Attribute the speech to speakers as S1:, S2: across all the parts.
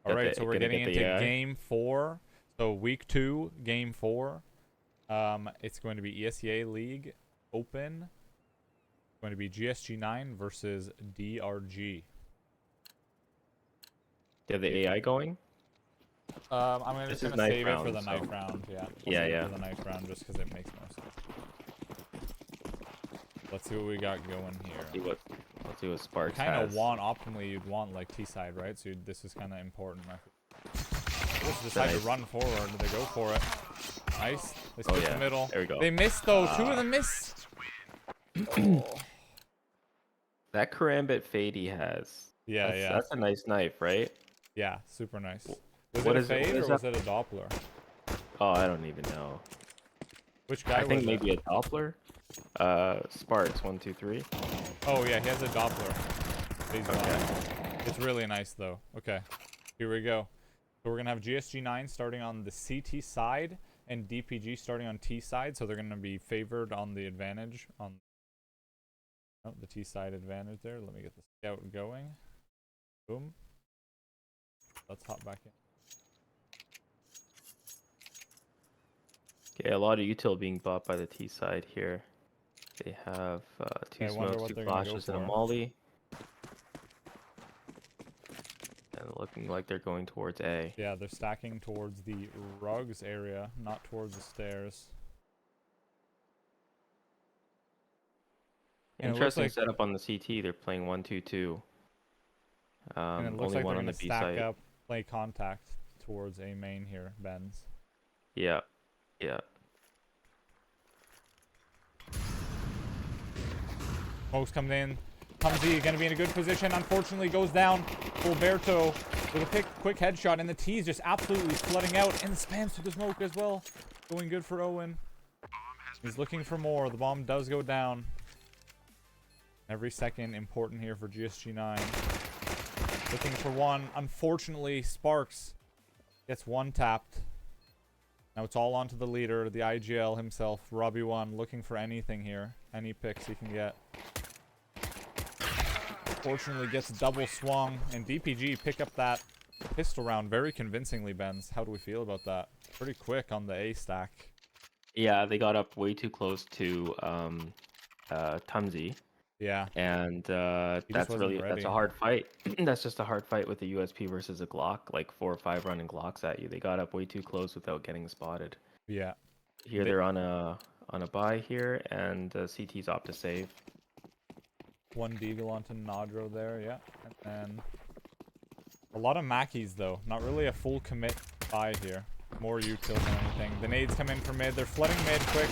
S1: All right, so we're getting into game 4. So week 2, game 4. It's going to be ESEA League Open. It's going to be GSG9 versus DRG.
S2: Do you have the AI going?
S1: I'm just gonna save it for the knife round. Yeah.
S2: Yeah.
S1: For the knife round, just because it makes more sense. Let's see what we got going here.
S2: Let's see what Sparks has.
S1: Kind of want optimally, you'd want like T side, right? So this is kind of important. They just decide to run forward. They go for it. Nice. They split the middle.
S2: There we go.
S1: They missed though. 2 of them missed. Oh.
S2: That karambit fade he has.
S1: Yeah,
S2: That's a nice knife, right?
S1: Yeah, super nice. Was it a fade or was it a Doppler?
S2: Oh, I don't even know.
S1: Which guy?
S2: I think maybe a Doppler. Sparks 1, 2, 3.
S1: Oh yeah, he has a Doppler. Okay. It's really nice though. Okay, here we go. So we're gonna have GSG9 starting on the CT side and DPG starting on T side. So they're gonna be favored on the advantage on the T side advantage there. Let me get the scout going. Boom. Let's hop back in.
S2: Okay, a lot of util being bought by the T side here. They have 2 smokes, 2 flashes, and a molly. And looking like they're going towards A.
S1: Yeah, they're stacking towards the rugs area, not towards the stairs.
S2: Interesting setup on the CT. They're playing 1, 2, 2.
S1: And it looks
S2: only
S1: like
S2: one
S1: they're
S2: on the
S1: going to
S2: B
S1: stack
S2: side.
S1: up, play contact towards A main here, Benz.
S2: Yeah.
S1: Smokes coming in. Tumsy going to be in a good position. Unfortunately, goes down. Gilberto with a quick headshot, and the T is just absolutely flooding out, and the spams through the smoke as well. Going good for Owen. He's looking for more. The bomb does go down. Every second important here for GSG9. Looking for one. Unfortunately, Sparks gets one tapped. Now it's all onto the leader, the IGL himself, Robbie1, looking for anything here. Any picks he can get. Fortunately gets double swung, and DPG pick up that pistol round very convincingly, Benz. How do we feel about that? Pretty quick on the A stack.
S2: Yeah, they got up way too close to Tumsy.
S1: Yeah.
S2: And that's a hard fight. That's just a hard fight with a USP versus a Glock, like 4 or 5 running Glocks at you. They got up way too close without getting spotted.
S1: Yeah.
S2: Here they're on a buy here, and CT's opt to save.
S1: One deagle onto Nadro there, yeah. And then a lot of Mackies though. Not really a full commit buy here. More util than anything. The nades come in for mid. They're flooding mid quick.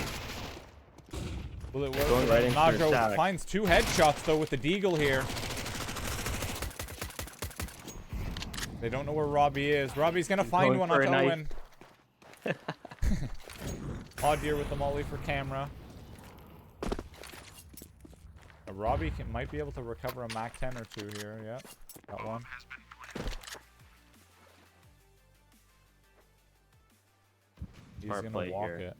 S1: Will it work?
S2: Going right into
S1: Nadro finds 2 headshots though with the deagle here. They don't know where Robbie is. Robbie's gonna find one on Owen. Odd deer with the molly for camera. Robbie might be able to recover a Mac 10 or 2 here. Yeah, got one. He's gonna walk it.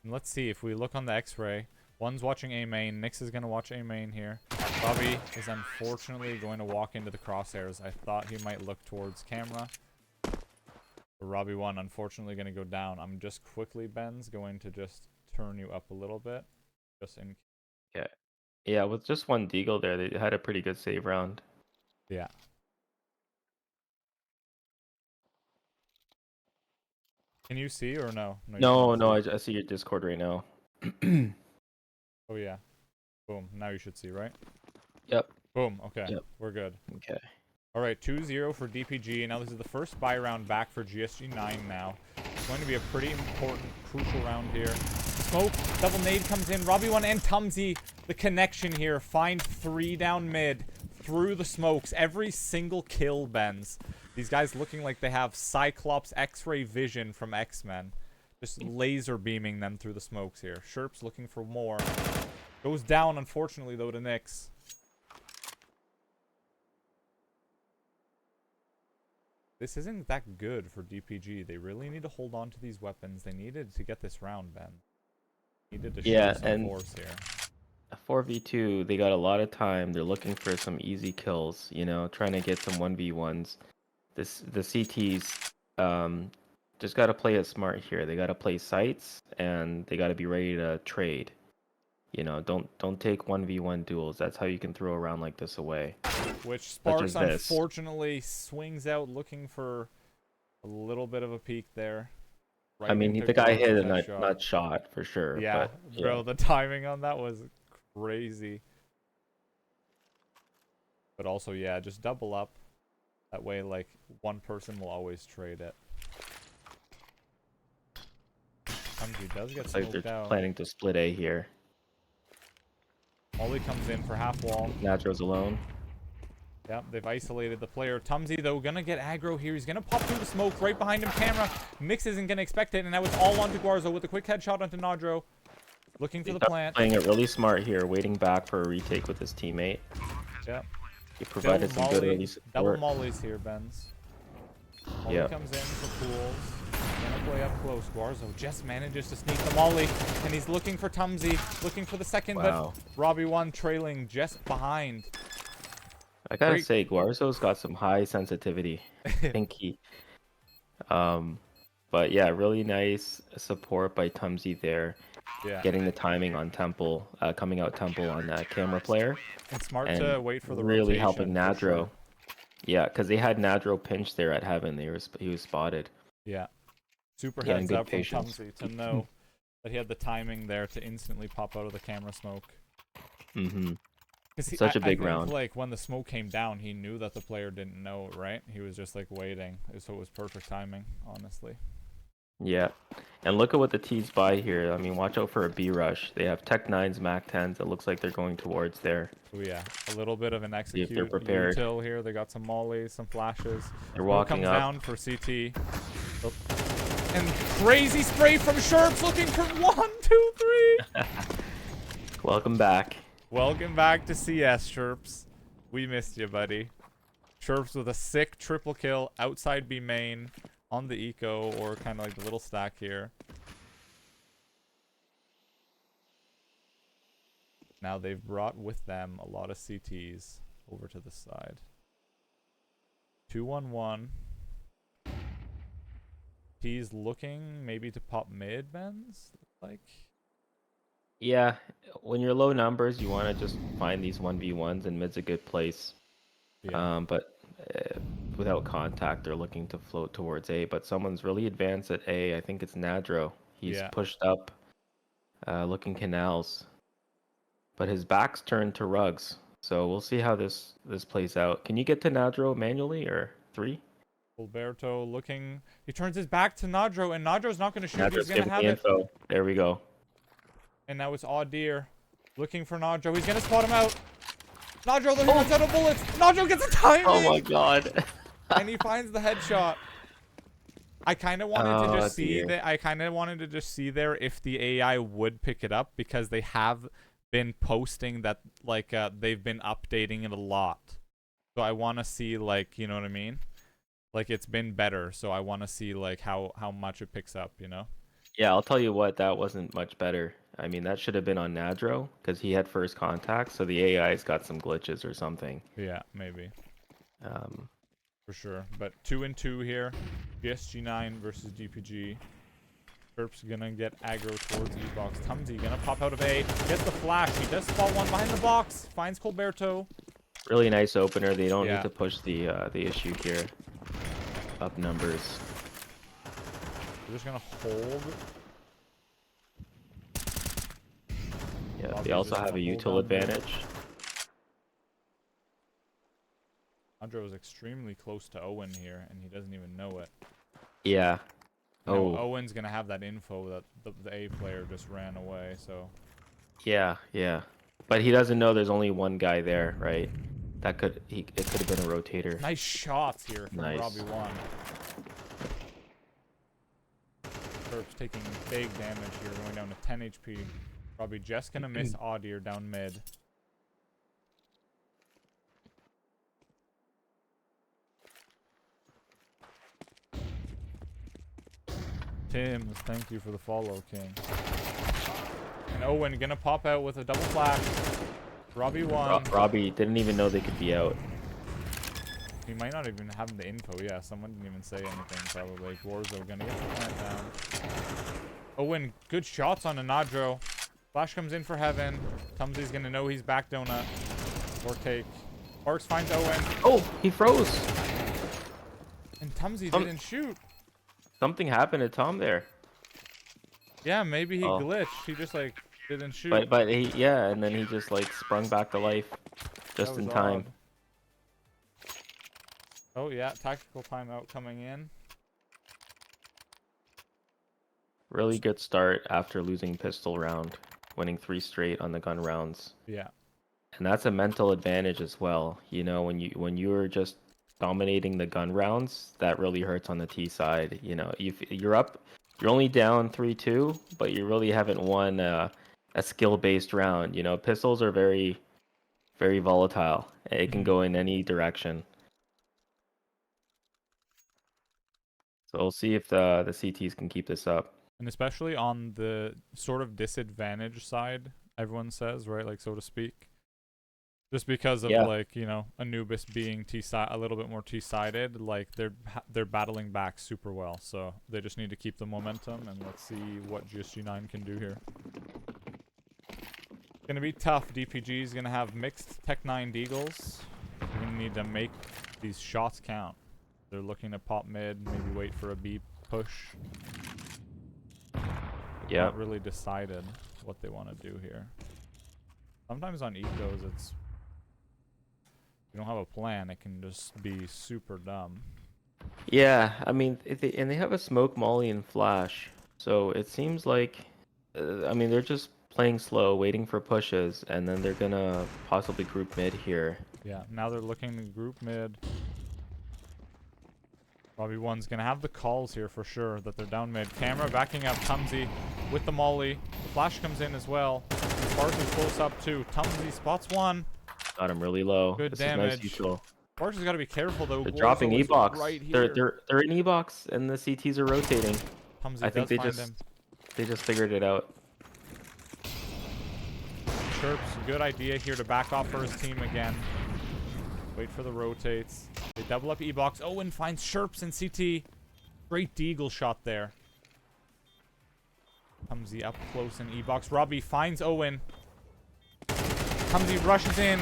S1: And let's see if we look on the X-ray. One's watching A main. Nix is gonna watch A main here. Robbie is unfortunately going to walk into the crosshairs. I thought he might look towards camera. But Robbie1 unfortunately gonna go down. I'm just quickly, Benz, going to just turn you up a little bit, just in.
S2: Yeah, with just one deagle there, they had a pretty good save round.
S1: Yeah. Can you see or no?
S2: No, I see your Discord right now.
S1: Oh yeah. Boom. Now you should see, right?
S2: Yep.
S1: Boom. Okay.
S2: Yep.
S1: We're good.
S2: Okay.
S1: All right, 2-0 for DPG. Now this is the first buy round back for GSG9 now. It's going to be a pretty important, crucial round here. Smoke, double nade comes in. Robbie1 and Tumsy, the connection here. Find 3 down mid through the smokes. Every single kill, Benz. These guys looking like they have Cyclops X-ray vision from X-Men. Just laser beaming them through the smokes here. Sherp's looking for more. Goes down, unfortunately, though, to Nix. This isn't that good for DPG. They really need to hold on to these weapons. They needed to get this round, Ben. Needed to show some force here.
S2: 4v2, they got a lot of time. They're looking for some easy kills, you know, trying to get some 1v1s. The CTs just got to play it smart here. They got to play sites and they got to be ready to trade. You know, don't take 1v1 duels. That's how you can throw a round like this away.
S1: Which Sparks unfortunately swings out looking for a little bit of a peek there.
S2: Right, I mean, the guy hit it, not shot for sure.
S1: Yeah,
S2: but,
S1: bro, the timing on that was crazy. But also, yeah, just double up. That way, like, one person will always trade it. He does get smoked
S2: like they're
S1: out.
S2: Planning to split A here.
S1: Ollie comes in for half wall.
S2: Nadro's alone.
S1: Yep, they've isolated the player. Tumsy, though, gonna get aggro here. He's gonna pop through the smoke right behind him. Camera. Mix isn't gonna expect it, and now it's all onto Guarzo with a quick headshot onto Nadro. Looking for the plant.
S2: Playing it really smart here, waiting back for a retake with his teammate.
S1: Yep.
S2: He provided some good early support.
S1: Double mollies here, Benz. Molly comes in for pools. Gonna play up close. Guarzo just manages to sneak the molly, and he's looking for Tumsy, looking for the second, but Robbie 1 trailing just behind.
S2: I gotta say, Guarzo's got some high sensitivity. I think he, but yeah, really nice support by Tumsy there. Yeah. Getting the timing on Temple, coming out Temple on that camera player.
S1: It's smart to wait for the
S2: really
S1: rotation,
S2: helping Nadro. Sure. Yeah, because they had Nadro pinched there at Heaven. He was spotted.
S1: Yeah. Super heads up from Tumsy to know that he had the timing there to instantly pop out of the camera smoke.
S2: Mm-hmm. Such a big round.
S1: Like when the smoke came down, he knew that the player didn't know, right? He was just like waiting, so it was perfect timing, honestly.
S2: Yeah, and look at what the T's buy here. I mean, watch out for a B rush. They have Tech 9s, Mac 10s. It looks like they're going towards there.
S1: Oh yeah, a little bit of an execute.
S2: If they're prepared.
S1: Util here. They got some mollies, some flashes.
S2: They're walking up.
S1: Down for CT. Oh. And crazy spray from Sherps looking for 1, 2, 3.
S2: Welcome back.
S1: Welcome back to CS, Sherps. We missed you, buddy. Sherps with a sick triple kill outside B main on the eco, or kind of like the little stack here. Now they've brought with them a lot of CTs over to the side. 2-1-1. He's looking maybe to pop mid, Benz? Like...
S2: Yeah, when you're low numbers, you want to just find these 1v1s, and mid's a good place. Yeah. But without contact, they're looking to float towards A. But someone's really advanced at A. I think it's Nadro. He's pushed up, looking canals. But his back's turned to rugs. So we'll see how this plays out. Can you get to Nadro manually, or 3?
S1: Alberto looking. He turns his back to Nadro, and Nadro's not going to shoot.
S2: Nadro's
S1: He's going to have it.
S2: Info. There we go.
S1: And now it's Audir looking for Nadro. He's going to spot him out. Nadro, he runs out of bullets. Nadro gets a timing.
S2: Oh my god.
S1: And he finds the headshot. I kind of wanted to just see that. I kind of wanted to just see there if the AI would pick it up, because they have been posting that, like, they've been updating it a lot. So I want to see, like, you know what I mean? Like, it's been better. So I want to see, like, how much it picks up, you know?
S2: Yeah, I'll tell you what, that wasn't much better. I mean, that should have been on Nadro, because he had first contact, so the AI's got some glitches or something.
S1: Yeah, maybe. For sure. But 2-2 here. GSG9 versus DPG. Sherp's gonna get aggro towards E-box. Tumsy gonna pop out of A. Gets the flash. He does spot one behind the box. Finds Colberto.
S2: Really nice opener. They don't need to push the issue here. Up numbers.
S1: They're just gonna hold.
S2: Yeah, they also have a util advantage.
S1: Andro is extremely close to Owen here, and he doesn't even know it.
S2: Yeah.
S1: Oh. Owen's gonna have that info that the A player just ran away, so.
S2: Yeah, yeah. But he doesn't know there's only one guy there, right? It could have been a rotator.
S1: Nice shots here from Robbie 1. Sherp's taking big damage here, going down to 10 HP. Robbie just gonna miss Audir down mid. Tim, thank you for the follow, King. And Owen gonna pop out with a double flash. Robbie won.
S2: Robbie didn't even know they could be out.
S1: He might not even have the info. Yeah, someone didn't even say anything probably. Gorzo gonna get the plant down. Owen, good shots on Anadro. Flash comes in for Heaven. Tumsy's gonna know he's back donut. Or take. Sparks finds Owen.
S2: Oh, he froze.
S1: And Tumsy didn't shoot.
S2: Something happened to Tom there.
S1: Yeah, maybe he glitched. He just like didn't shoot.
S2: But he and then he just like sprung back to life just in time.
S1: Odd. Oh yeah, tactical timeout coming in.
S2: Really good start after losing pistol round, winning 3 straight on the gun rounds.
S1: Yeah.
S2: And that's a mental advantage as well. You know, when you're just dominating the gun rounds, that really hurts on the T side. You know, you're up, you're only down 3-2, but you really haven't won a skill-based round. You know, pistols are very, very volatile. It can go in any direction. So we'll see if the CTs can keep this up.
S1: And especially on the sort of disadvantage side, everyone says, right? Like, so to speak. Just because of, like, you know, Anubis being a little bit more T-sided, like, they're battling back super well. So they just need to keep the momentum, and let's see what GSG9 can do here. It's going to be tough. DPG is going to have mixed Tech 9 Deagles. You're going to need to make these shots count. They're looking to pop mid, maybe wait for a B push.
S2: Yeah.
S1: Not really decided what they want to do here. Sometimes on ecos, it's you don't have a plan. It can just be super dumb.
S2: Yeah, I mean, they have a smoke, molly, and flash, so it seems like, I mean, they're just playing slow, waiting for pushes, and then they're gonna possibly group mid here.
S1: Yeah, now they're looking to group mid. Robbie One's gonna have the calls here for sure that they're down mid. Camera backing up Tumsy with the molly. The flash comes in as well. Sparks is close up too. Tumsy spots one.
S2: Got him really low.
S1: Good
S2: this
S1: damage.
S2: Is nice neutral.
S1: Sparks has got to be careful though.
S2: They're dropping E-box.
S1: Right here.
S2: They're in E-box and the CTs are rotating.
S1: Tumsy
S2: I think
S1: does find him.
S2: They just figured it out.
S1: Chirps, good idea here to back off for his team again. Wait for the rotates. They double up E-box. Owen finds Sherps in CT. Great deagle shot there. Tumsy up close in E-box. Robbie finds Owen. Tumsy rushes in.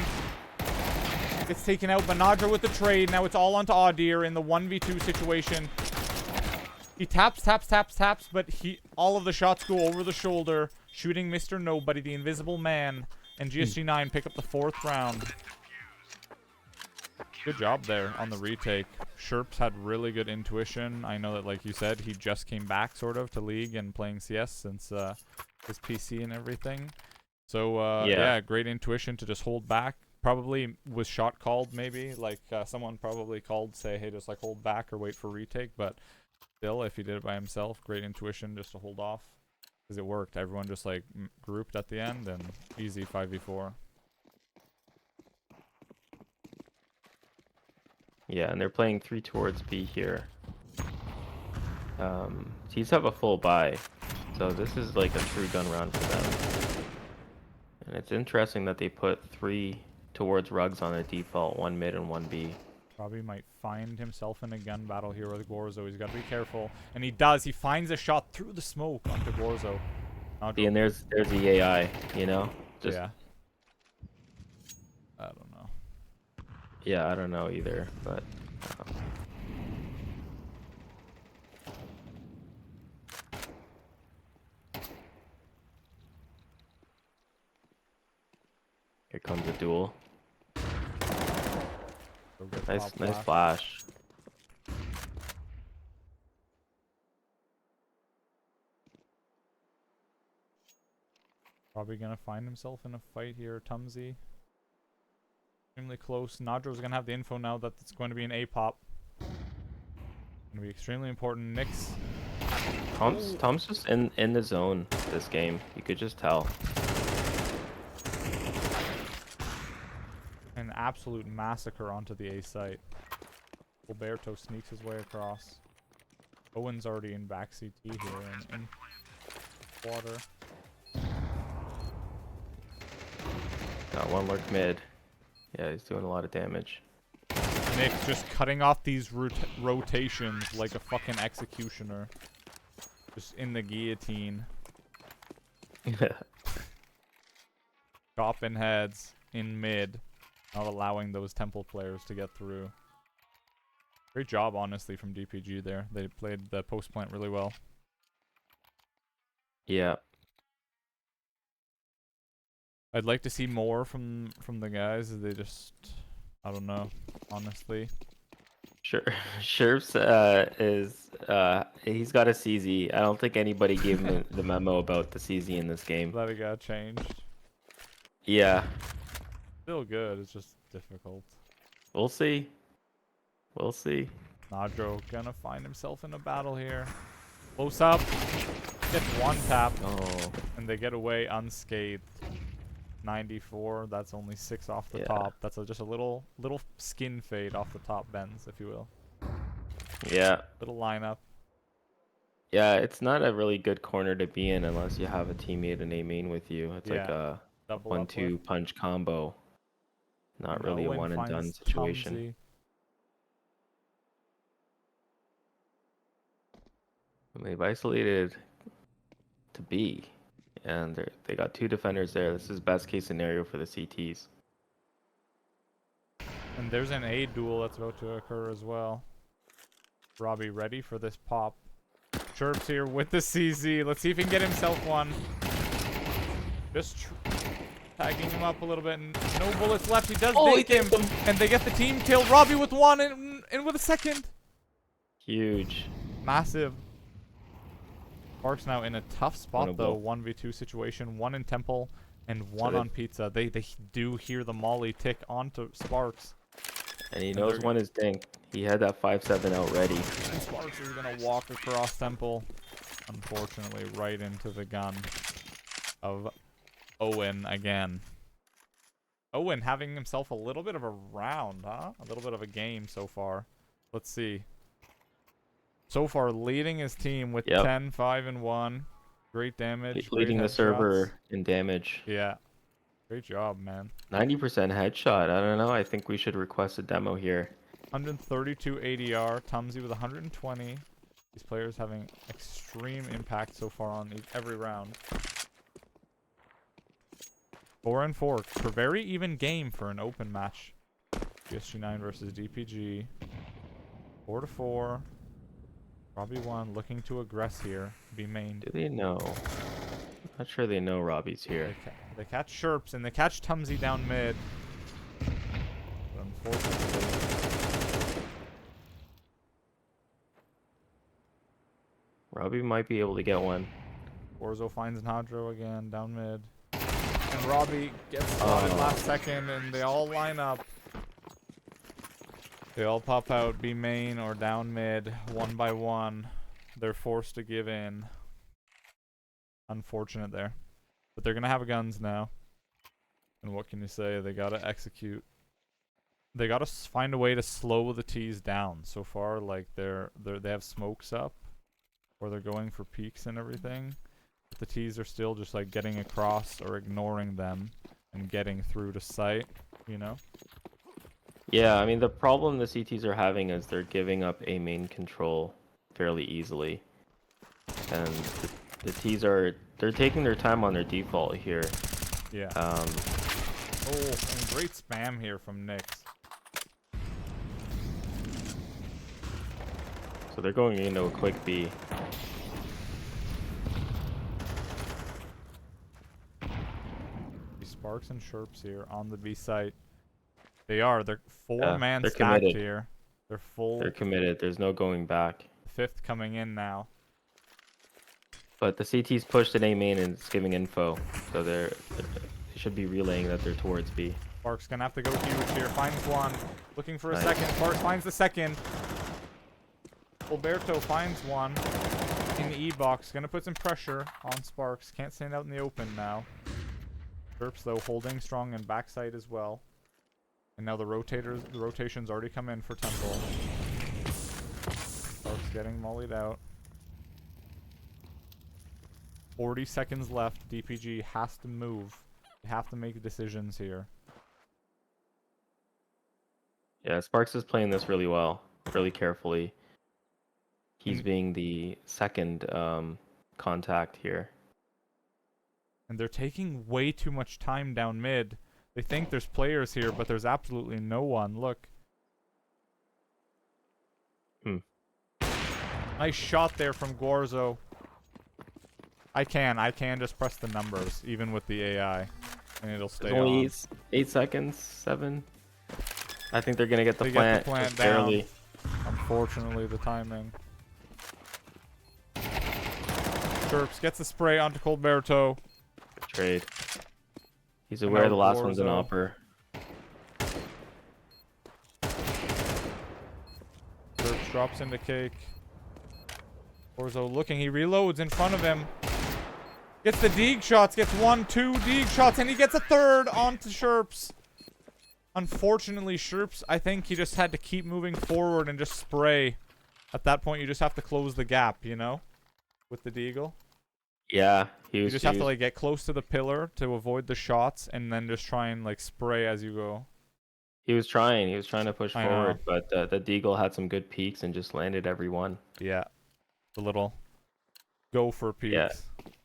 S1: Gets taken out. Banadra with the trade. Now it's all onto Audir in the 1v2 situation. He taps, but all of the shots go over the shoulder, shooting Mr. Nobody, the invisible man, and GSG9 pick up the 4th round. Good job there on the retake. Sherps had really good intuition. I know that, like you said, he just came back sort of to League and playing CS since his PC and everything. So yeah, great intuition to just hold back. Probably was shot called maybe, like someone probably called, say, hey, just like hold back or wait for retake, but still, if he did it by himself, great intuition just to hold off, because it worked. Everyone just like grouped at the end and easy 5v4.
S2: Yeah, and they're playing 3 towards B here. T's have a full buy, so this is like a true gun round for them. And it's interesting that they put 3 towards rugs on a default, 1 mid and 1 B.
S1: Probably might find himself in a gun battle here with Gorzo. He's got to be careful, and he does. He finds a shot through the smoke onto Gorzo.
S2: And there's the AI, you know. Just,
S1: yeah. I don't know.
S2: Yeah, I don't know either, but. Here comes a duel. Nice flash.
S1: Probably gonna find himself in a fight here, Tumsy. Extremely close. Nadro's gonna have the info now that it's going to be an A-pop. Gonna be extremely important. Nyx.
S2: Tom's just in the zone this game. You could just tell.
S1: An absolute massacre onto the A site. Alberto sneaks his way across. Owen's already in back CT here in water.
S2: Got one lurk mid. Yeah, he's doing a lot of damage.
S1: Nick just cutting off these rotations like a fucking executioner. Just in the guillotine. Chopping heads in mid. Not allowing those temple players to get through. Great job, honestly, from DPG there. They played the post plant really well.
S2: Yeah.
S1: I'd like to see more from the guys. They just, I don't know, honestly.
S2: Sure. Sherps he's got a CZ. I don't think anybody gave him the memo about the CZ in this game.
S1: Glad it got changed.
S2: Yeah.
S1: Still good. It's just difficult.
S2: We'll see. We'll see.
S1: Nadro gonna find himself in a battle here. Close up. Gets one tap.
S2: Oh.
S1: And they get away unscathed. 94. That's only 6 off the top. That's just a little skin fade off the top Benz, if you will.
S2: Yeah.
S1: Little lineup.
S2: Yeah, it's not a really good corner to be in unless you have a teammate and a main with you. It's like a
S1: Double
S2: 1-2 punch combo. Not really a one and done
S1: finds
S2: situation.
S1: Tumsy.
S2: They've isolated to B, and they got 2 defenders there. This is best case scenario for the CTs.
S1: And there's an A duel that's about to occur as well. Robbie ready for this pop. Chirps here with the CZ. Let's see if he can get himself one. Just tagging him up a little bit. And no bullets left. He does bait him. And they get the team kill. Robbie with one and with a second.
S2: Huge.
S1: Massive. Sparks now in a tough spot though. 1v2 situation. One in Temple and one on Pizza. They do hear the molly tick onto Sparks.
S2: And he knows one is dink. He had that 5-7 out ready.
S1: And Sparks is gonna walk across Temple. Unfortunately, right into the gun of Owen again. Owen having himself a little bit of a round, huh? A little bit of a game so far. Let's see. So far, leading his team with 10, 5, and 1. Great damage.
S2: Leading the server in damage.
S1: Yeah. Great job, man.
S2: 90% headshot. I don't know. I think we should request a demo here.
S1: 132 ADR. Tumsy with 120. These players having extreme impact so far on every round. 4-4. For very even game for an open match. GSG9 versus DPG. 4-4. Robbie 1 looking to aggress here. Be main.
S2: Do they know? Not sure they know Robbie's here.
S1: They catch Sherps and they catch Tumsy down mid. But unfortunately,
S2: Robbie might be able to get one.
S1: Orzo finds Nadro again down mid. And Robbie gets spotted last second and they all line up. They all pop out, be main or down mid, one by one. They're forced to give in. Unfortunate there. But they're going to have guns now. And what can you say? They got to execute. They got to find a way to slow the T's down. So far, like, they have smokes up. Or they're going for peaks and everything. But the T's are still just, like, getting across or ignoring them. And getting through to sight, you know?
S2: Yeah, I mean, the problem the CTs are having is they're giving up A main control fairly easily. And the T's they're taking their time on their default here.
S1: Yeah. Oh, and great spam here from Nyx.
S2: So they're going into a quick B.
S1: Sparks and Sherps here on the B site. They're 4-man stacked
S2: committed.
S1: here. They're full.
S2: They're committed. There's no going back.
S1: 5th coming in now.
S2: But the CT's pushed an A main and it's giving info. So they should be relaying that they're towards B.
S1: Sparks gonna have to go huge here. Finds one. Looking for a second. Sparks finds the second. Alberto finds one in the E-box. Gonna put some pressure on Sparks. Can't stand out in the open now. Sherps though holding strong and backside as well. And now the rotations already come in for Temple. Sparks getting mollied out. 40 seconds left. DPG has to move. They have to make decisions here.
S2: Yeah, Sparks is playing this really well, really carefully. He's being the second contact here.
S1: And they're taking way too much time down mid. They think there's players here, but there's absolutely no one. Look. Nice shot there from Guarzo. I can just press the numbers, even with the AI, and it'll stay
S2: only
S1: on.
S2: 8 seconds, 7. I think they're gonna get the
S1: They
S2: plant.
S1: get the plant
S2: barely.
S1: down. Unfortunately, the timing. Chirps gets the spray onto Colberto.
S2: Trade. He's aware the last one's an opper.
S1: Chirps drops into Cake. Orzo looking, he reloads in front of him. Gets the Deeg shots, gets 1, 2 Deeg shots, and he gets a third onto Sherps. Unfortunately, Sherps, I think he just had to keep moving forward and just spray. At that point, you just have to close the gap, you know? With the Deagle.
S2: Yeah,
S1: You just have to, like, get close to the pillar to avoid the shots, and then just try and, like, spray as you go.
S2: He was trying to push forward, but the Deagle had some good peaks and just landed every one.
S1: Yeah. The little gopher peaks.
S2: Yeah.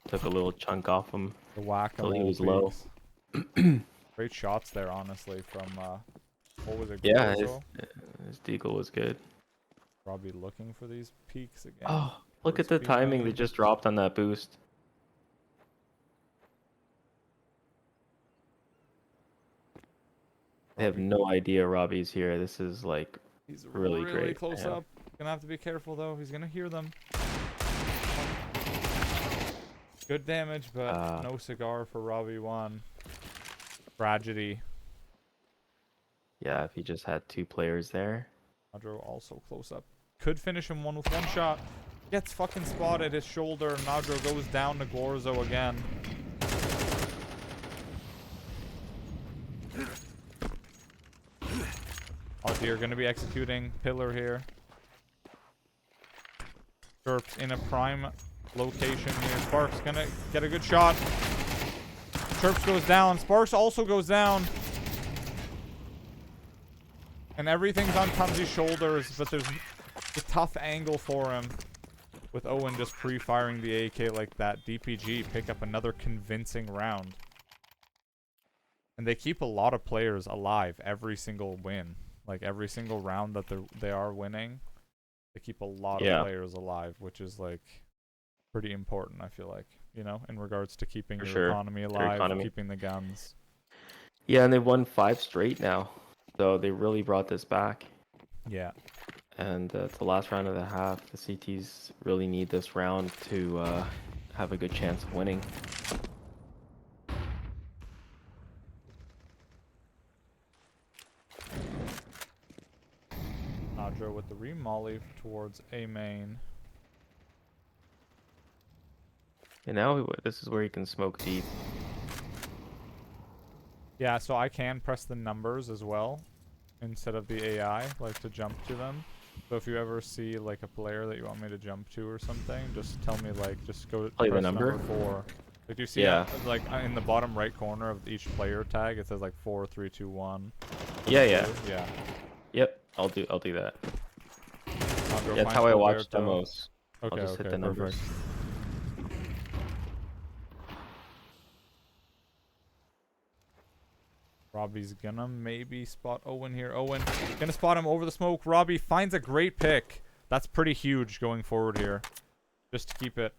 S2: Took a little chunk off him.
S1: The whack-a-mole
S2: Until he was
S1: peaks.
S2: low.
S1: Great shots there, honestly, from, what was it?
S2: Yeah,
S1: Guarzo?
S2: his Deagle was good.
S1: Probably looking for these peaks again.
S2: Oh, look at the timing they just dropped on that boost. They have no idea Robbie's here. This is like
S1: He's
S2: really great.
S1: close up. Gonna have to be careful though. He's gonna hear them. Good damage, but no cigar for Robbie 1. Tragedy.
S2: Yeah, if he just had 2 players there.
S1: Nadro also close up. Could finish him with one shot. Gets fucking spotted. His shoulder. Nadro goes down to Guarzo again. Oh dear, gonna be executing pillar here. Chirps in a prime location here. Sparks gonna get a good shot. Chirps goes down. Sparks also goes down. And everything's on Tumsy's shoulders, but there's a tough angle for him. With Owen just pre-firing the AK like that. DPG pick up another convincing round. And they keep a lot of players alive every single win. Like every single round that they are winning, they keep a lot of players alive, which is like pretty important, I feel like, you know, in regards to keeping your economy alive, keeping the guns.
S2: Yeah, and they've won 5 straight now, so they really brought this back.
S1: Yeah.
S2: And it's the last round of the half. The CTs really need this round to have a good chance of winning.
S1: Nadro with the re-molly towards A main.
S2: And now this is where you can smoke deep.
S1: Yeah, so I can press the numbers as well instead of the AI, like to jump to them. So if you ever see like a player that you want me to jump to or something, just tell me, like, just go to
S2: play
S1: press
S2: the number
S1: 4. Like, do you see that, like in the bottom right corner of each player tag, it says like 4, 3, 2, 1.
S2: Yeah.
S1: Yep,
S2: I'll do that.
S1: Yeah,
S2: that's how I watch demos.
S1: Okay,
S2: I'll just hit the numbers.
S1: Perfect. Robbie's gonna maybe spot Owen here. Owen gonna spot him over the smoke. Robbie finds a great pick. That's pretty huge going forward here. Just to keep it,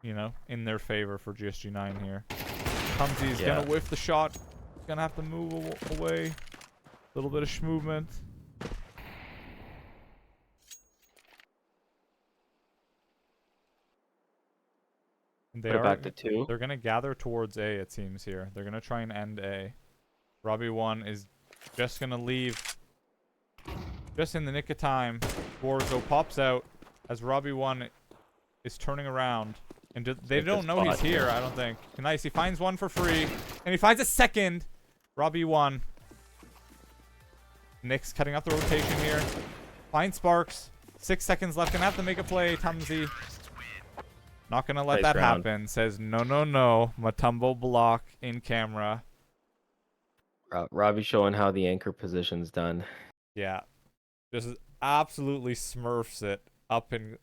S1: you know, in their favor for GSG9 here. Tumsy's gonna whiff the shot. Gonna have to move away. A little bit of schmovement.
S2: They're back to 2.
S1: They're gonna gather towards A, it seems here. They're gonna try and end A. Robbie 1 is just gonna leave just in the nick of time. Guarzo pops out as Robbie 1 is turning around. And they don't know he's here, I don't think. Nice, he finds one for free. And he finds a second. Robbie 1. Nick's cutting up the rotation here. Finds Sparks. 6 seconds left. Gonna have to make a play, Tumsy. Not gonna let that happen. Says, no. Matumbo block in camera.
S2: Robbie showing how the anchor position's done.
S1: Yeah, just absolutely smurfs it up in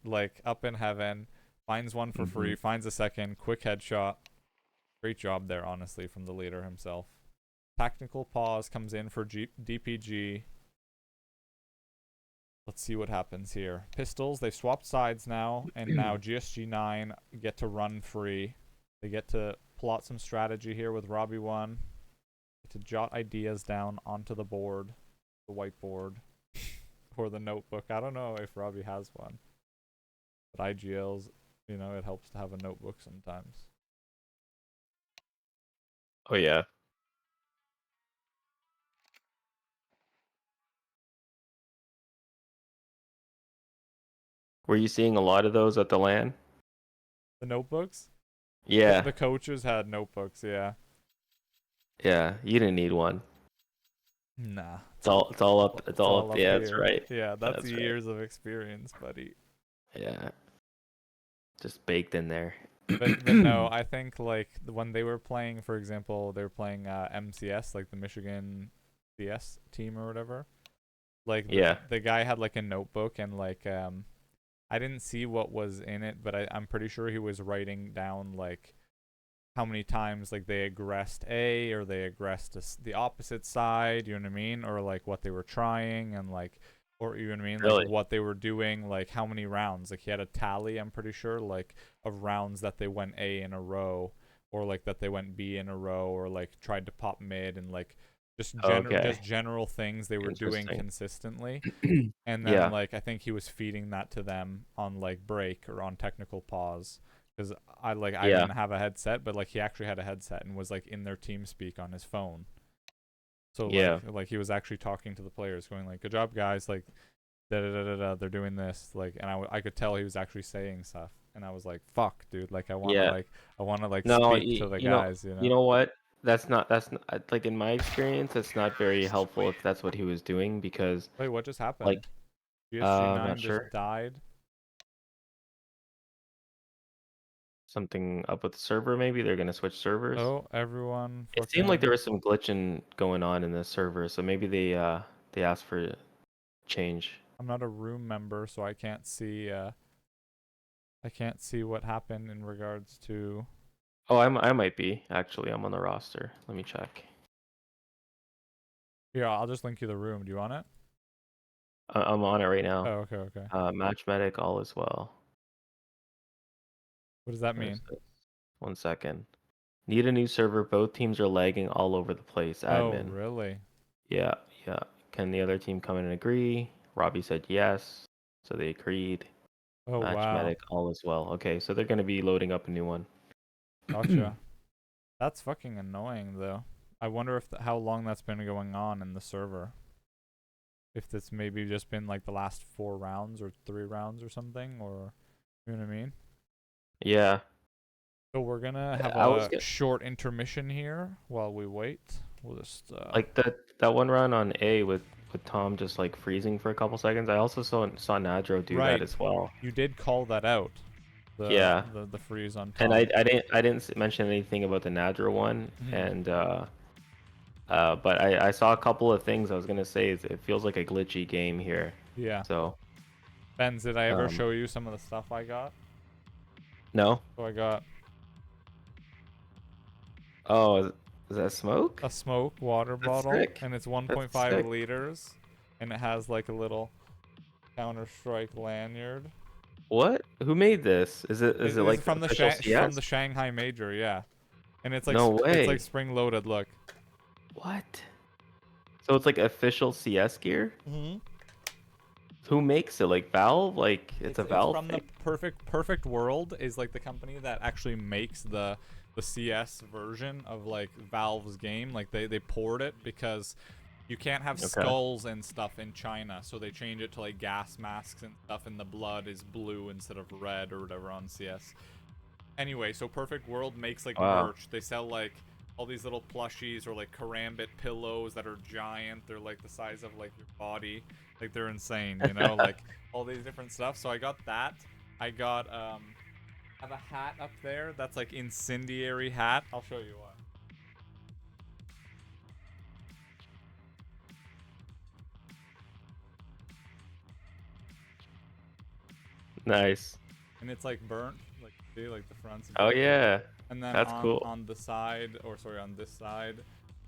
S1: heaven. Finds one for free. Finds a second. Quick headshot. Great job there, honestly, from the leader himself. Tactical pause comes in for DPG. Let's see what happens here. Pistols, they've swapped sides now, and now GSG9 get to run free. They get to plot some strategy here with Robbie 1. Get to jot ideas down onto the board, the whiteboard, or the notebook. I don't know if Robbie has one. But IGLs, you know, it helps to have a notebook sometimes.
S2: Oh yeah. Were you seeing a lot of those at the LAN?
S1: The notebooks?
S2: Yeah.
S1: The coaches had notebooks, yeah.
S2: Yeah, you didn't need one.
S1: Nah.
S2: It's all up. It's all up. Yeah,
S1: here.
S2: that's right.
S1: Yeah, that's
S2: That's
S1: years of experience, buddy.
S2: Yeah. Just baked in there.
S1: But no, I think like when they were playing, for example, they were playing MCS, like the Michigan CS team or whatever. Like
S2: Yeah.
S1: the guy had like a notebook and like I didn't see what was in it, but I'm pretty sure he was writing down like how many times like they aggressed A or they aggressed the opposite side, you know what I mean? Or like what they were trying and like, or you know what I mean?
S2: Really?
S1: Like what they were doing, like how many rounds. Like he had a tally, I'm pretty sure, like of rounds that they went A in a row or like that they went B in a row or like tried to pop mid and like just general things they were doing consistently. And then
S2: Yeah.
S1: like I think he was feeding that to them on like break or on technical pause because I didn't have a headset, but like he actually had a headset and was like in their team speak on his phone. So like he was actually talking to the players, going like, "Good job, guys!" Like, da da da da da. They're doing this. Like, and I could tell he was actually saying stuff, and I was like, "Fuck, dude! Like, I want to speak to the guys." You know.
S2: You know what? That's not like in my experience, it's not very helpful if that's what he was doing because
S1: Wait, what just happened?
S2: like
S1: GSG9
S2: not
S1: just
S2: sure.
S1: died.
S2: Something up with the server, maybe they're gonna switch servers.
S1: Oh, everyone.
S2: It seemed like there was some glitching going on in the server, so maybe they asked for change.
S1: I'm not a room member, so I can't see. I can't see what happened in regards to.
S2: Oh, I might be actually. I'm on the roster. Let me check.
S1: Here, I'll just link you the room. Do you want it?
S2: I'm on it right now.
S1: Oh, okay, okay.
S2: Match medic all as well.
S1: What does that mean?
S2: 1 second. Need a new server. Both teams are lagging all over the place. Admin.
S1: Oh, really?
S2: Yeah, yeah. Can the other team come in and agree? Robbie said yes, so they agreed.
S1: Oh,
S2: Match
S1: wow.
S2: medic all as well. Okay, so they're gonna be loading up a new one.
S1: Gotcha. That's fucking annoying, though. I wonder if how long that's been going on in the server. If this maybe just been like the last 4 rounds or 3 rounds or something, or you know what I mean?
S2: Yeah.
S1: So we're gonna have a short intermission here while we wait. We'll just
S2: like that one run on A with Tom just like freezing for a couple seconds. I also saw Nadro do that as well.
S1: You did call that out. The freeze on Tom.
S2: And I didn't mention anything about the Nadro one, and but I saw a couple of things I was gonna say. It feels like a glitchy game here.
S1: Yeah.
S2: So.
S1: Benz, did I ever show you some of the stuff I got?
S2: No.
S1: So I got.
S2: Oh, is that smoke?
S1: A smoke water bottle,
S2: sick.
S1: And it's 1.5 liters, and it has like a little Counter-Strike lanyard.
S2: What? Who made this? Is it like
S1: from the Shanghai Major? Yeah, and it's like
S2: no way.
S1: It's like spring loaded. Look.
S2: What? So it's like official CS gear? Who makes it? Like Valve? Like it's a Valve
S1: from
S2: thing?
S1: The Perfect World is like the company that actually makes the CS version of like Valve's game. Like they poured it because you can't have skulls and stuff in China, so they change it to like gas masks and stuff, and the blood is blue instead of red or whatever on CS. Anyway, so Perfect World makes like merch. They sell like all these little plushies or like karambit pillows that are giant. They're like the size of like your body. Like they're insane, you know, like all these different stuff. So I got that. I got I have a hat up there that's like incendiary hat. I'll show you what.
S2: Nice.
S1: And it's like burnt, like see, like the front's
S2: Oh
S1: burnt.
S2: yeah.
S1: And then
S2: That's
S1: on
S2: cool.
S1: on the side, or sorry, on this side,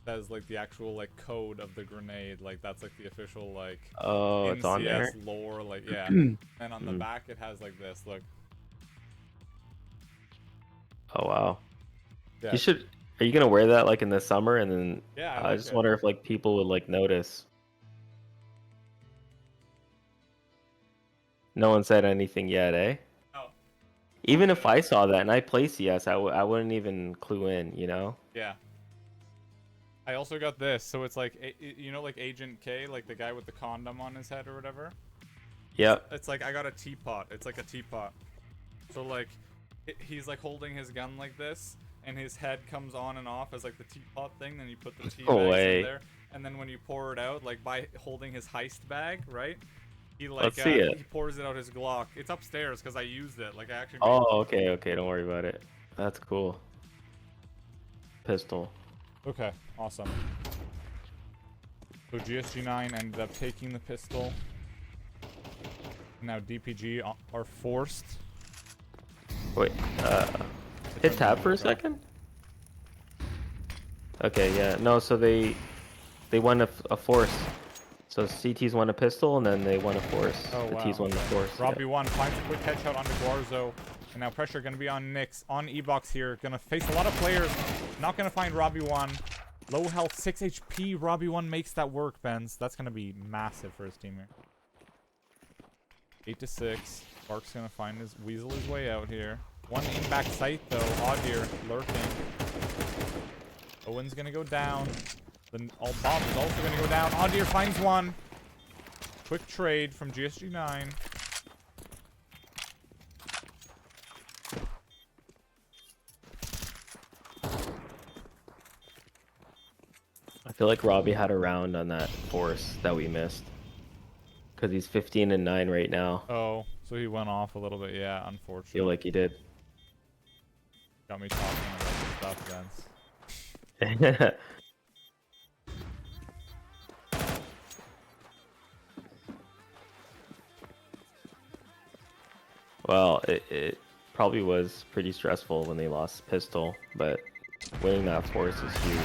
S1: says like the actual like code of the grenade. Like that's like the official like
S2: Oh,
S1: in
S2: it's on
S1: CS
S2: there.
S1: lore. Like yeah. And on the back it has like this. Look.
S2: Oh wow.
S1: Yeah.
S2: You should. Are you gonna wear that like in the summer? And then
S1: Yeah, I
S2: I
S1: like
S2: just
S1: it.
S2: wonder if like people would like notice. No one said anything yet, eh?
S1: Oh.
S2: Even if I saw that and I play CS, I wouldn't even clue in, you know?
S1: Yeah. I also got this, so it's like you know, like Agent K, like the guy with the condom on his head or whatever.
S2: Yep.
S1: It's like I got a teapot. It's like a teapot. So like, he's like holding his gun like this, and his head comes on and off as like the teapot thing. Then you put the tea
S2: No
S1: bags
S2: way.
S1: in there, and then when you pour it out, like by holding his heist bag, right? He like
S2: Let's see it.
S1: he pours it out his Glock. It's upstairs because I used it. Like I actually. Made
S2: Oh, okay, okay. Don't worry about it. That's cool. Pistol.
S1: Okay, awesome. So GSG9 ended up taking the pistol. Now DPG are forced.
S2: Wait, hit tab for a second? Okay, yeah. No, so they won a force. So CT's won a pistol, and then they won a force.
S1: Oh,
S2: the
S1: wow.
S2: T's won the force.
S1: Robbie 1 finds a quick headshot onto Guarzo. And now pressure going to be on Nyx. On E-Box here. Going to face a lot of players. Not going to find Robbie 1. Low health, 6 HP. Robbie 1 makes that work, Benz. That's going to be massive for his team here. 8 to 6. Bark's going to find his weasel his way out here. One in back sight, though. Audir lurking. Owen's going to go down. Then Bob is also going to go down. Audir finds one. Quick trade from GSG9.
S2: I feel like Robbie had a round on that force that we missed. Because he's 15 and 9 right now.
S1: Oh, so he went off a little bit. Yeah,
S2: I
S1: unfortunately.
S2: feel like he did.
S1: Got me talking about the stuff, Vince.
S2: Well, it probably was pretty stressful when they lost pistol, but winning that force is huge.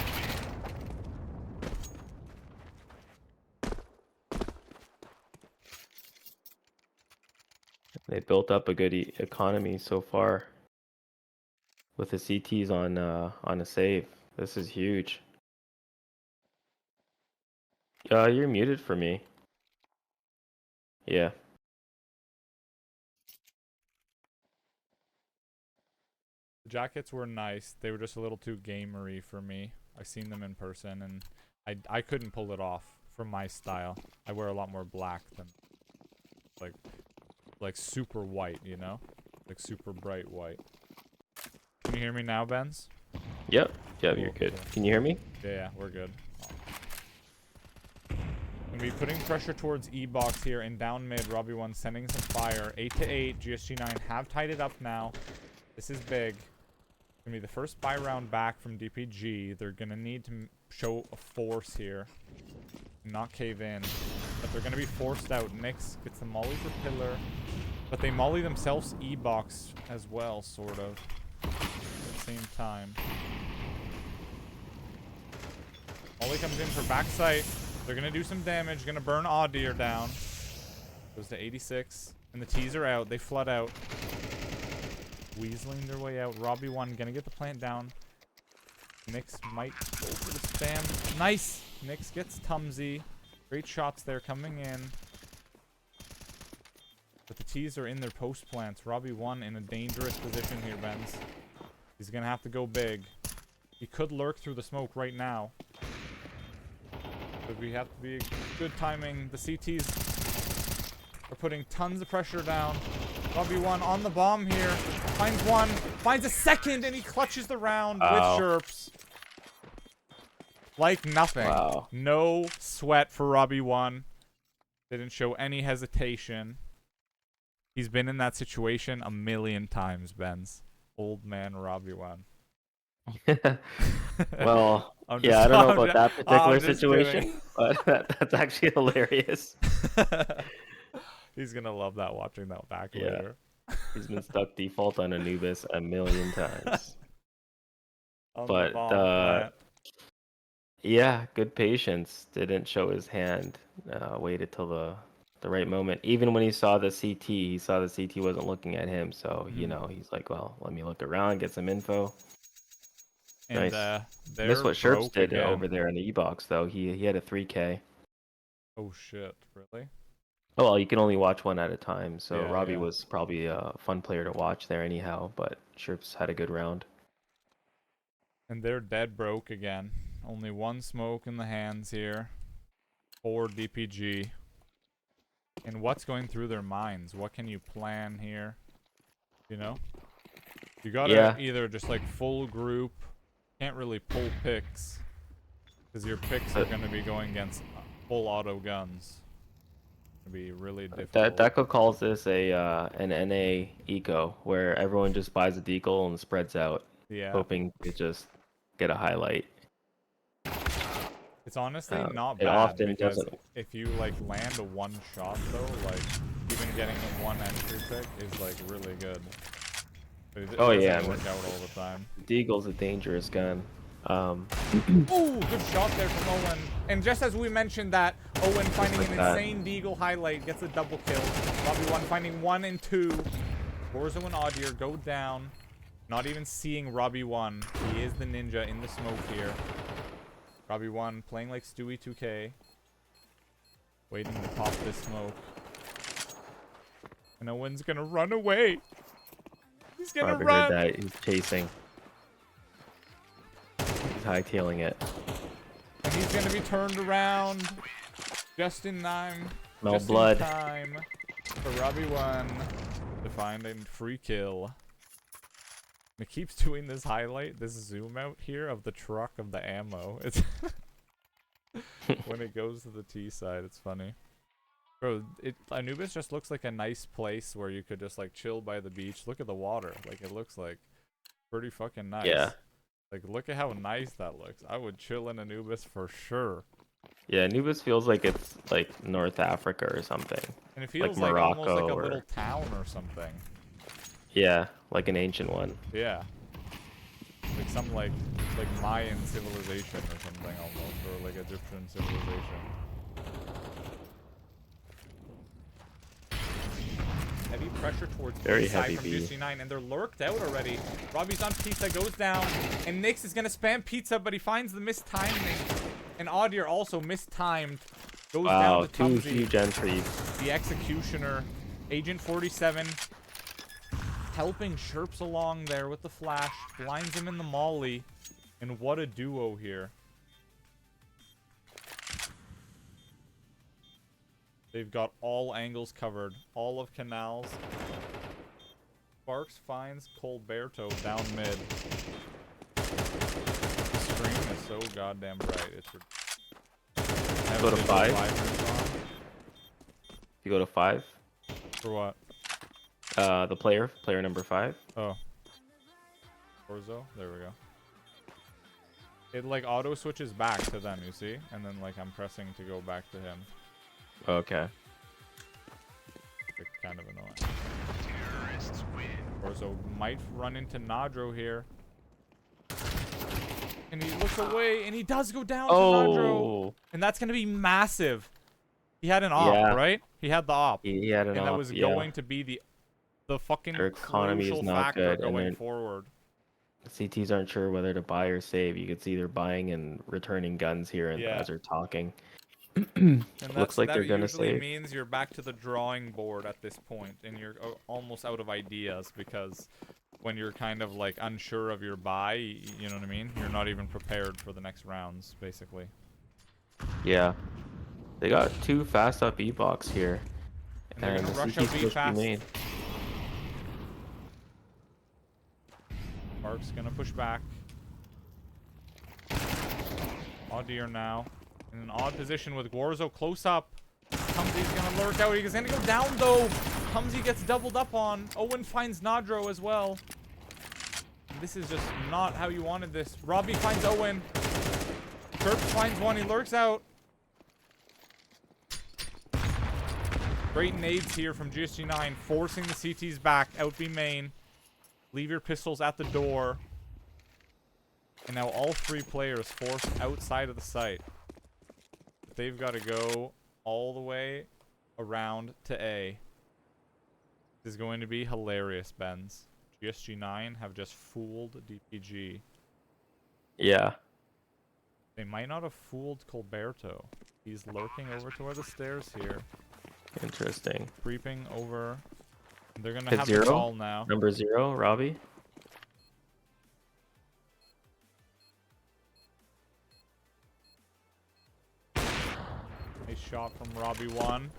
S2: They built up a good economy so far with the CTs on a save. This is huge. You're muted for me. Yeah.
S1: The jackets were nice. They were just a little too gamery for me. I seen them in person, and I couldn't pull it off for my style. I wear a lot more black than like super white, you know, like super bright white. Can you hear me now, Benz?
S2: Yep. Yep.
S1: Cool,
S2: You're good.
S1: cool.
S2: Can you hear me?
S1: Yeah, we're good. Gonna be putting pressure towards E-Box here in down mid. Robbie 1 sending some fire. 8 to 8. GSG9 have tied it up now. This is big. Gonna be the first buy round back from DPG. They're gonna need to show a force here, not cave in, but they're gonna be forced out. Nyx gets the molly for pillar, but they molly themselves E-Box as well, sort of, at the same time. Molly comes in for backside. They're gonna do some damage. Gonna burn Audir down. Goes to 86, and the T's are out. They flood out. Weaseling their way out. Robbie 1 gonna get the plant down. Nyx might go for the spam. Nice! Nyx gets Tumsy. Great shots there coming in. But the T's are in their post plants. Robbie 1 in a dangerous position here, Benz. He's gonna have to go big. He could lurk through the smoke right now. But we have to be good timing. The CTs are putting tons of pressure down. Robbie 1 on the bomb here. Finds one. Finds a second, and he clutches the round with chirps. Like nothing.
S2: Wow.
S1: No sweat for Robbie 1. Didn't show any hesitation. He's been in that situation a million times, Benz. Old man Robbie 1.
S2: Well, yeah, I don't know about that particular situation, but that's actually hilarious.
S1: He's gonna love that watching that back
S2: Yeah.
S1: later.
S2: He's been stuck default on Anubis a million times.
S1: On the
S2: But
S1: bomb plant.
S2: yeah, good patience. Didn't show his hand. Waited till the right moment. Even when he saw the CT, he saw the CT wasn't looking at him. So, you know, he's like, well, let me look around, get some info.
S1: And
S2: Nice.
S1: they're
S2: Missed what Sherps
S1: broke
S2: did
S1: again.
S2: over there in the E-box, though. He had a 3K.
S1: Oh shit, really?
S2: Oh, well, you can only watch one at a time. So
S1: Yeah,
S2: Robbie
S1: yeah.
S2: was probably a fun player to watch there anyhow, but Sherps had a good round.
S1: And they're dead broke again. Only one smoke in the hands here. 4 DPG. And what's going through their minds? What can you plan here? You know? You gotta either just like full group. Can't really pull picks. Because your picks are gonna be going against full auto guns. It'll be really difficult.
S2: Deco calls this an NA eco, where everyone just buys a deagle and spreads out, hoping to just get a highlight.
S1: It's honestly not
S2: it
S1: bad
S2: often
S1: because
S2: doesn't.
S1: if you like land a one shot though, like even getting a one entry pick is like really good. But it doesn't work out all the time.
S2: Deagle's a dangerous gun.
S1: Ooh, good shot there from Owen. And just as we mentioned that, Owen finding an insane Deagle highlight gets a double kill. Robbie 1 finding 1 and 2. Gorzo and Audier go down. Not even seeing Robbie 1. He is the ninja in the smoke here. Robbie 1 playing like Stewie 2K. Waiting to pop this smoke. And Owen's gonna run away. He's gonna run.
S2: Heard that. He's chasing. He's hightailing it.
S1: And he's gonna be turned around just in time.
S2: Smell blood.
S1: In time for Robbie 1 to find a free kill. And it keeps doing this highlight, this zoom out here of the truck of the ammo. It's when it goes to the T side, it's funny. Bro, Anubis just looks like a nice place where you could just like chill by the beach. Look at the water. Like it looks like pretty fucking nice.
S2: Yeah.
S1: Like look at how nice that looks. I would chill in Anubis for sure.
S2: Yeah, Anubis feels like it's like North Africa or something.
S1: And it feels
S2: like Morocco,
S1: almost like a little town or something.
S2: Yeah, like an ancient one.
S1: Yeah. Like some like Mayan civilization or something almost, or like Egyptian civilization. Heavy pressure towards
S2: very
S1: side
S2: heavy
S1: from
S2: B.
S1: GSG9, and they're lurked out already. Robbie's on pizza, goes down, and Nyx is gonna spam pizza, but he finds the mistiming. And Audier also mistimed. Goes down to
S2: two
S1: Tumsy,
S2: huge entries.
S1: the executioner. Agent 47 helping Sherps along there with the flash, blinds him in the molly, and what a duo here. They've got all angles covered, all of canals. Sparks finds Colberto down mid. The screen is so goddamn bright. It's
S2: go to 5. You go to 5.
S1: For what?
S2: The player number 5.
S1: Oh. Orzo? There we go. It like auto switches back to them, you see? And then like I'm pressing to go back to him.
S2: Okay.
S1: It's kind of annoying. Orzo might run into Nadro here. And he looks away, and he does go down to Nadro. And that's going to be massive. He had an op, right? He had the op.
S2: He had an op,
S1: and that was going to be the fucking
S2: their economy
S1: crucial
S2: is not
S1: factor
S2: good,
S1: going forward.
S2: CTs aren't sure whether to buy or save. You could see they're buying and returning guns here and as they're talking.
S1: And
S2: looks like they're gonna save.
S1: That means you're back to the drawing board at this point, and you're almost out of ideas because when you're kind of like unsure of your buy, you know what I mean? You're not even prepared for the next rounds, basically.
S2: Yeah, they got 2 fast up E-box here,
S1: and they're gonna rush out B fast. Mark's gonna push back. Audier now. In an odd position with Gorzo close up. Tumsy's gonna lurk out. He's gonna go down though. Tumsy gets doubled up on. Owen finds Nadro as well. This is just not how you wanted this. Robbie finds Owen. Sherps finds one. He lurks out. Great nades here from GSG9, forcing the CTs back. Out B main. Leave your pistols at the door. And now all 3 players forced outside of the site. They've got to go all the way around to A. This is going to be hilarious, Benz. GSG9 have just fooled DPG.
S2: Yeah.
S1: They might not have fooled Colberto. He's lurking over to where the stairs here.
S2: Interesting.
S1: Creeping over. They're going to
S2: Hit
S1: have
S2: 0?
S1: the ball now.
S2: Number 0, Robbie.
S1: Nice shot from Robbie 1.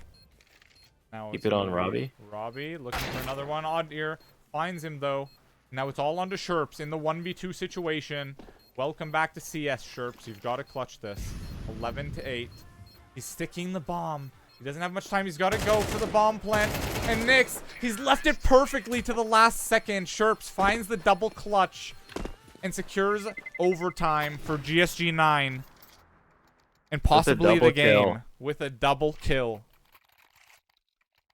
S1: Now
S2: Keep it on Robbie.
S1: Robbie looking for another one. Odd ear finds him though. Now it's all onto Sherps in the 1v2 situation. Welcome back to CS, Sherps. You've got to clutch this. 11-8. He's sticking the bomb. He doesn't have much time. He's got to go for the bomb plant. And Nyx, he's left it perfectly to the last second. Sherps finds the double clutch and secures overtime for GSG9. And possibly the game with a double kill.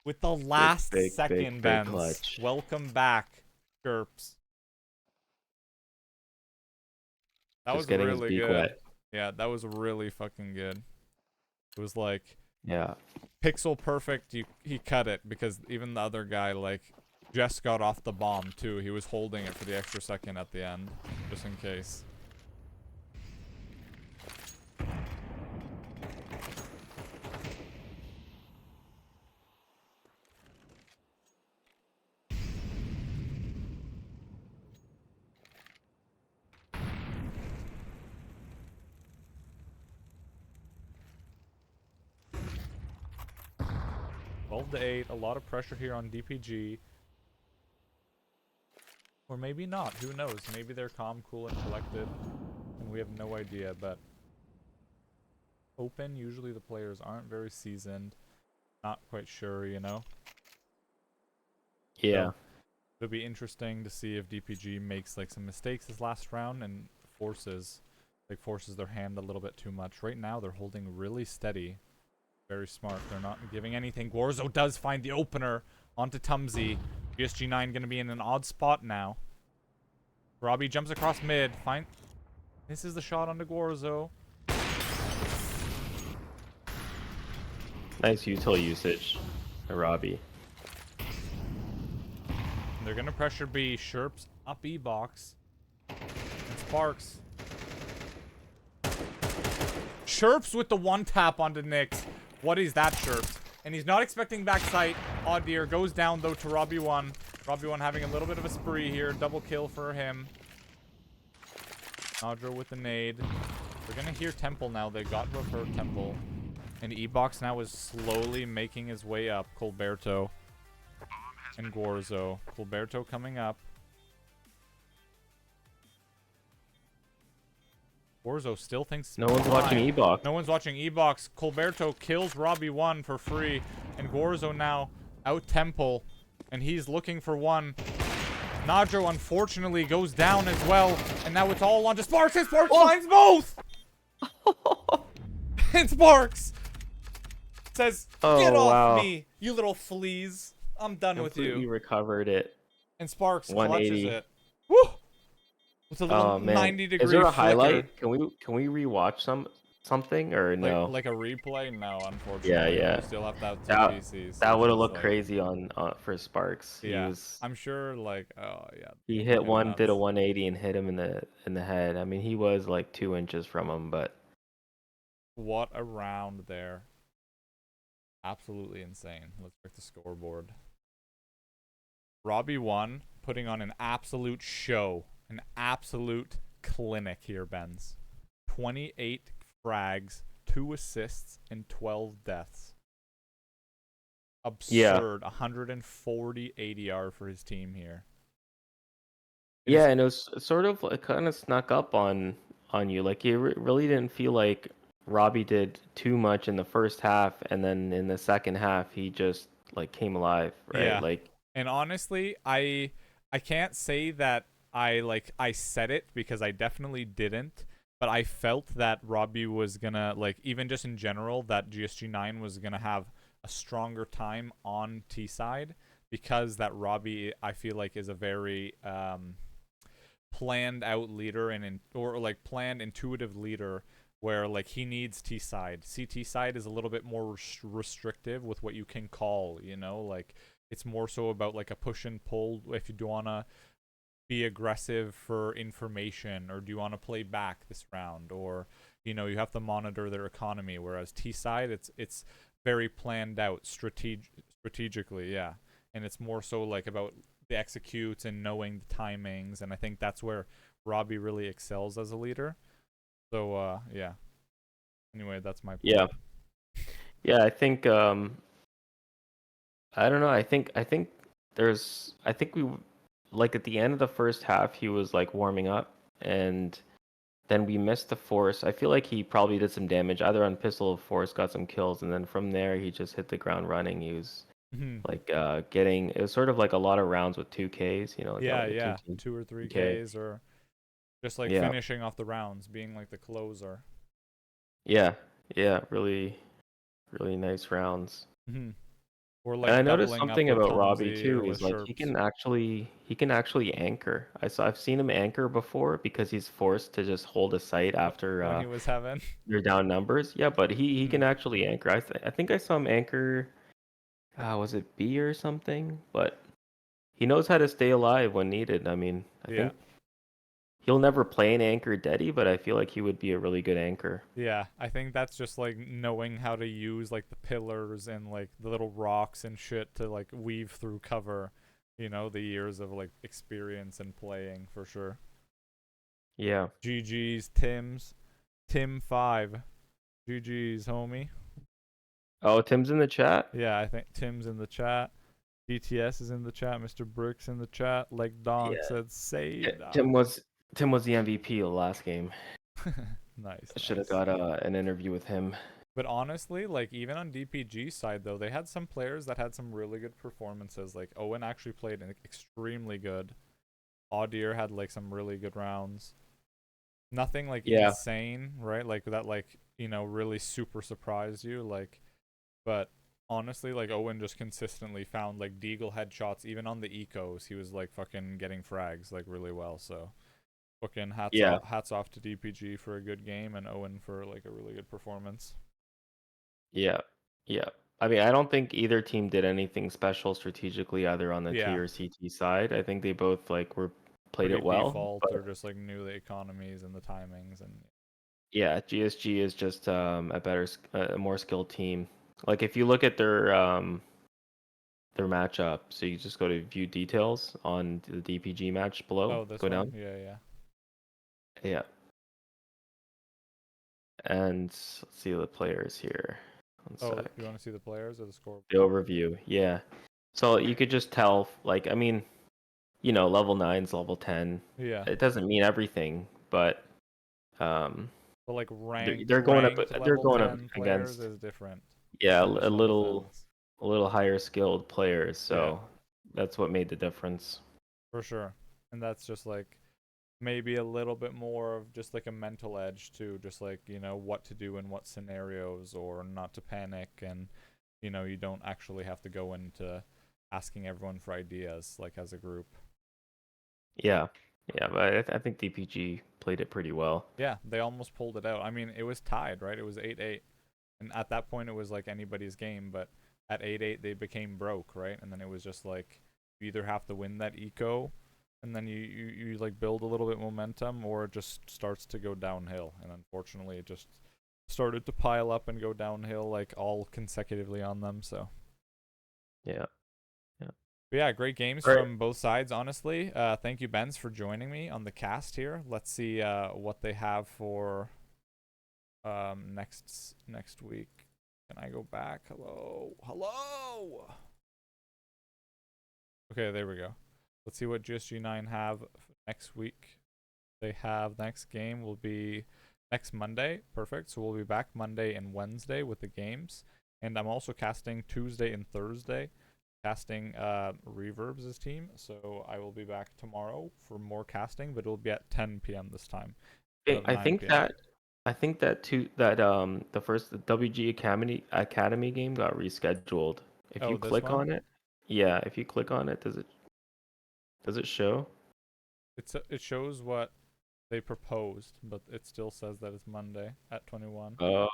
S1: With the last second, Benz.
S2: Clutch.
S1: Welcome back, Sherps. That
S2: Just
S1: was
S2: getting
S1: really
S2: his beak
S1: good.
S2: wet.
S1: Yeah, that was really fucking good. It was like
S2: Yeah.
S1: pixel perfect. He cut it because even the other guy like just got off the bomb too. He was holding it for the extra second at the end, just in case. To 8, a lot of pressure here on DPG. Or maybe not, who knows? Maybe they're calm, cool, and collected, and we have no idea, but open, usually the players aren't very seasoned, not quite sure, you know?
S2: Yeah.
S1: So, it'll be interesting to see if DPG makes like some mistakes this last round and forces their hand a little bit too much. Right now, they're holding really steady. Very smart. They're not giving anything. Gorzo does find the opener onto Tumsy. GSG9 going to be in an odd spot now. Robbie jumps across mid. This is the shot onto Gorzo.
S2: Nice util usage for Robbie.
S1: And they're going to pressure B. Sherps up E box. And Sparks. Sherps with the one tap onto Nyx. What is that, Sherps? And he's not expecting backside. Odd dear goes down though to Robbie 1. Robbie 1 having a little bit of a spree here. Double kill for him. Audra with the nade. We're gonna hear Temple now. They got to have heard Temple. And E-Box now is slowly making his way up. Colberto and Gorzo. Colberto coming up. Gorzo still thinks...
S2: No one's watching E-Box.
S1: No one's watching E-Box. Colberto kills Robbie 1 for free. And Gorzo now out Temple. And he's looking for one. Nadjo unfortunately goes down as well. And now it's all on to Sparks. And Sparks finds both! And Sparks says, "Get off me, you little fleas. I'm done with you."
S2: Completely recovered it.
S1: And Sparks
S2: 180.
S1: clutches it. Woo! With a little 90-degree
S2: Is there a
S1: flicker.
S2: highlight? Can we rewatch something or no?
S1: Like a replay? No, unfortunately.
S2: Yeah.
S1: You still have to have two PCs.
S2: That would have
S1: which is
S2: looked
S1: like-
S2: crazy on for Sparks.
S1: Yeah, I'm sure. Like, oh yeah.
S2: He hit one,
S1: nuts.
S2: did a 180 and hit him in the head. I mean, he was like 2 inches from him, but
S1: What a round there. Absolutely insane. Let's check the scoreboard. Robbie 1 putting on an absolute show. An absolute clinic here, Benz. 28 frags, 2 assists, and 12 deaths. Absurd. 140 ADR for his team here.
S2: and it was sort of it kind of snuck up on you. Like you really didn't feel like Robbie did too much in the first half, and then in the second half he just like came alive, right?
S1: Yeah.
S2: Like,
S1: and honestly, I can't say that I said it because I definitely didn't, but I felt that Robbie was gonna, like, even just in general, that GSG9 was gonna have a stronger time on T side, because that Robbie, I feel like, is a very planned out leader or like planned intuitive leader, where like he needs T side. CT side is a little bit more restrictive with what you can call, like it's more so about like a push and pull. If you do want to be aggressive for information, or do you want to play back this round, or you have to monitor their economy, whereas T side, it's very planned out strategically, yeah. And it's more so like about the executes and knowing the timings, and I think that's where Robbie really excels as a leader. So yeah. Anyway, that's my point.
S2: Yeah. Yeah, I think I don't know. I think we like at the end of the first half he was like warming up, and then we missed the force. I feel like he probably did some damage either on pistol or force, got some kills, and then from there he just hit the ground running. He was like getting, it was sort of like a lot of rounds with 2Ks, like
S1: Yeah,
S2: two
S1: 2 or 3
S2: 2K.
S1: Ks, or just like
S2: Yeah.
S1: finishing off the rounds, being like the closer.
S2: Yeah. Yeah, really really nice rounds.
S1: Or
S2: And I
S1: like
S2: noticed
S1: doubling up
S2: something
S1: with
S2: about Robbie
S1: Tumsy
S2: too.
S1: or with
S2: He's like
S1: Sherps.
S2: he can actually anchor. I've seen him anchor before because he's forced to just hold a site after
S1: When he was having
S2: they're down numbers. Yeah, but he can actually anchor. I think I saw him anchor. Was it B or something? But he knows how to stay alive when needed. I mean, I
S1: Yeah.
S2: think he'll never play an anchor Deddy, but I feel like he would be a really good anchor.
S1: Yeah, I think that's just like knowing how to use like the pillars and like the little rocks and shit to like weave through cover, the years of like experience and playing, for sure.
S2: Yeah.
S1: GG's Tim5. GG's, homie.
S2: Oh, Tim's in the chat?
S1: Yeah, I think Tim's in the chat. DTS is in the chat. Mr. Brooks in the chat. Like Donk
S2: Yeah.
S1: said, save.
S2: Tim was the MVP of the last game.
S1: Nice,
S2: I should have
S1: nice.
S2: got an interview with him.
S1: But honestly, like even on DPG side though, they had some players that had some really good performances. Like Owen actually played extremely good. Audier had like some really good rounds. Nothing like
S2: Yeah.
S1: insane, right? Like that, like really super surprised you. Like, but honestly, like Owen just consistently found like Deagle headshots even on the ecos. He was like fucking getting frags like really well. So fucking
S2: Yeah.
S1: hats off to DPG for a good game, and Owen for like a really good performance.
S2: Yeah. Yeah. I mean, I don't think either team did anything special strategically either on the T
S1: Yeah,
S2: or CT side. I think they both like were played
S1: pretty
S2: it well.
S1: default,
S2: But
S1: or just like knew the economies and the timings. And
S2: yeah, GSG is just a more skilled team. Like if you look at their matchup, so you just go to view details on the DPG match below.
S1: oh, this
S2: Go
S1: one,
S2: down.
S1: yeah.
S2: Yeah. And let's see the players here. One
S1: Oh,
S2: sec.
S1: you want to see the players or the score?
S2: The overview, yeah. So you could just tell, like, I mean, level 9's level 10.
S1: Yeah,
S2: It doesn't mean everything, but um,
S1: but like
S2: they're going up. They're
S1: level
S2: going up
S1: 10 players
S2: against,
S1: is different
S2: yeah,
S1: than just
S2: a
S1: level
S2: little
S1: 10s.
S2: higher skilled players.
S1: Yeah,
S2: So that's what made the difference.
S1: for sure. And that's just like maybe a little bit more of just like a mental edge too, just like what to do in what scenarios, or not to panic, and you don't actually have to go into asking everyone for ideas like as a group.
S2: Yeah, yeah, but I think DPG played it pretty well.
S1: Yeah, they almost pulled it out. I mean, it was tied, right? It was 8-8. And at that point it was like anybody's game, but at 8-8 they became broke, right? And then it was just like you either have to win that eco, and then you like build a little bit momentum, or it just starts to go downhill. And unfortunately it just started to pile up and go downhill like all consecutively on them. So
S2: Yeah, yeah.
S1: but yeah, great games
S2: All right.
S1: from both sides, honestly. Thank you, Benz, for joining me on the cast here. Let's see what they have for next week. Can I go back? Hello. Okay, there we go. Let's see what GSG9 have next week. They have next game will be next Monday. Perfect. So we'll be back Monday and Wednesday with the games. And I'm also casting Tuesday and Thursday, casting Reverbs' team. So I will be back tomorrow for more casting, but it'll be at 10 p.m. this time.
S2: Okay, I
S1: 9
S2: think
S1: p.m.
S2: that I think that the first WG Academy game got rescheduled. If
S1: Oh,
S2: you
S1: this
S2: click
S1: one?
S2: on it, yeah, if you click on it, does it show?
S1: It shows what they proposed, but it still says that it's Monday at 21.
S2: Oh,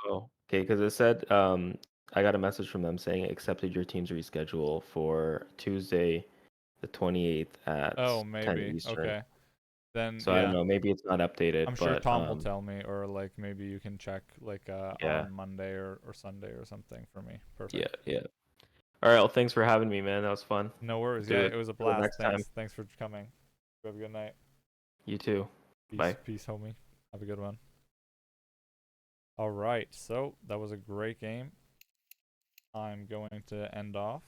S2: okay, because it said I got a message from them saying it accepted your team's reschedule for Tuesday, the 28th at
S1: Oh,
S2: 10
S1: maybe.
S2: Eastern.
S1: Okay. Then
S2: So I don't
S1: yeah,
S2: know, maybe it's not updated,
S1: I'm sure
S2: but
S1: Tom will tell me, or like maybe you can check like
S2: yeah,
S1: on Monday or Sunday or something for me.
S2: yeah,
S1: Perfect.
S2: yeah. All right, well, thanks for having me, man. That was fun.
S1: No worries.
S2: Do
S1: Yeah,
S2: it.
S1: it was a
S2: Do it
S1: blast.
S2: next time.
S1: Thanks for coming. Have a good night.
S2: You too. Bye.
S1: Peace, homie. Have a good one. All right. So that was a great game. I'm going to end off.